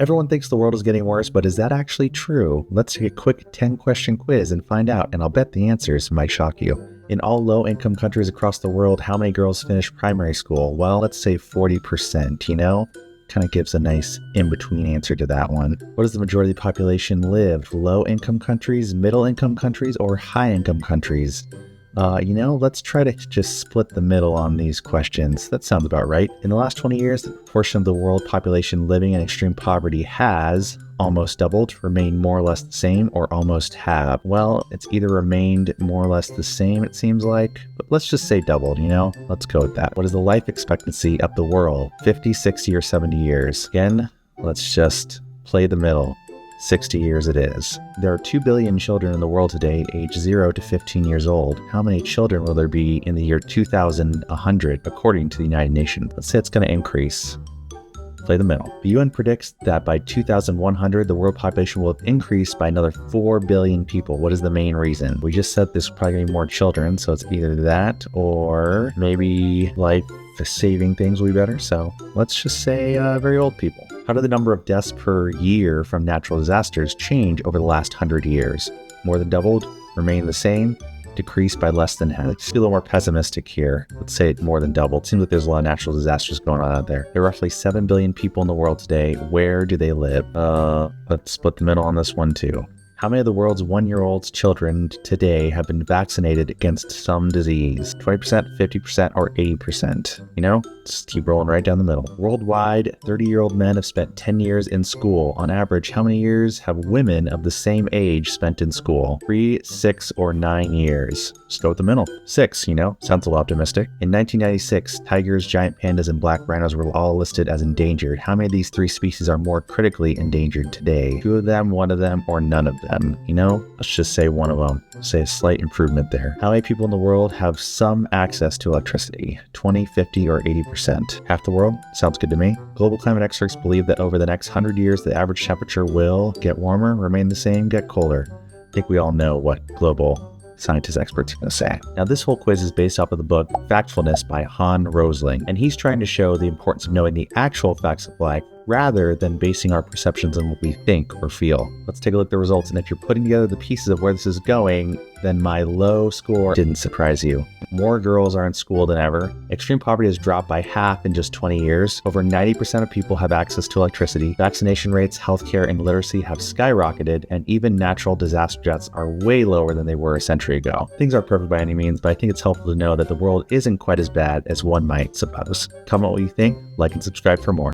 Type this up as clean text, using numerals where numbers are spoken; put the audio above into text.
Everyone thinks the world is getting worse, but is that actually true? Let's take a quick 10-question quiz and find out, and I'll bet the answers might shock you. In all low-income countries across the world, how many girls finish primary school? Well, let's say 40%, Kind of gives a nice in-between answer to that one. What does the majority of the population live? Low-income countries, middle-income countries, or high-income countries? Let's try to just split the middle on these questions. That sounds about right. In the last 20 years, the proportion of the world population living in extreme poverty has almost doubled, remained more or less the same, or almost halved. Well, it's either remained more or less the same, it seems like, but let's just say doubled, Let's go with that. What is the life expectancy of the world? 50, 60, or 70 years? Again, let's just play the middle. 60 years it is. There are 2 billion children in the world today, aged 0 to 15 years old. How many children will there be in the year 2100, according to the United Nations? Let's say it's going to increase. Play the middle. The UN predicts that by 2100, the world population will have increased by another 4 billion people. What is the main reason? We just said there's probably going to be more children, so it's either that or maybe saving things will be better. So let's just say very old people. How did the number of deaths per year from natural disasters change over the last 100 years? More than doubled? Remained the same? Decreased by less than half? Let's be a little more pessimistic here. Let's say it more than doubled. Seems like there's a lot of natural disasters going on out there. There are roughly 7 billion people in the world today. Where do they live? Let's split the middle on this one too. How many of the world's 1-year-old children today have been vaccinated against some disease? 20%, 50%, or 80%? Just keep rolling right down the middle. Worldwide, 30-year-old men have spent 10 years in school. On average, how many years have women of the same age spent in school? 3, 6, or 9 years? Just go with the middle. 6, sounds a little optimistic. In 1996, tigers, giant pandas, and black rhinos were all listed as endangered. How many of these 3 species are more critically endangered today? 2 of them, 1 of them, or none of them? Let's just say 1 of them. Say a slight improvement there. How many people in the world have some access to electricity? 20, 50, or 80%? Half the world? Sounds good to me. Global climate experts believe that over the next 100 years, the average temperature will get warmer, remain the same, get colder. I think we all know what global scientists experts are going to say. Now, this whole quiz is based off of the book Factfulness by Han Rosling, and he's trying to show the importance of knowing the actual facts of life rather than basing our perceptions on what we think or feel. Let's take a look at the results, and if you're putting together the pieces of where this is going, then my low score didn't surprise you. More girls are in school than ever. Extreme poverty has dropped by half in just 20 years. Over 90% of people have access to electricity. Vaccination rates, healthcare, and literacy have skyrocketed, and even natural disaster deaths are way lower than they were a century ago. Things aren't perfect by any means, but I think it's helpful to know that the world isn't quite as bad as one might suppose. Comment what you think, like and subscribe for more.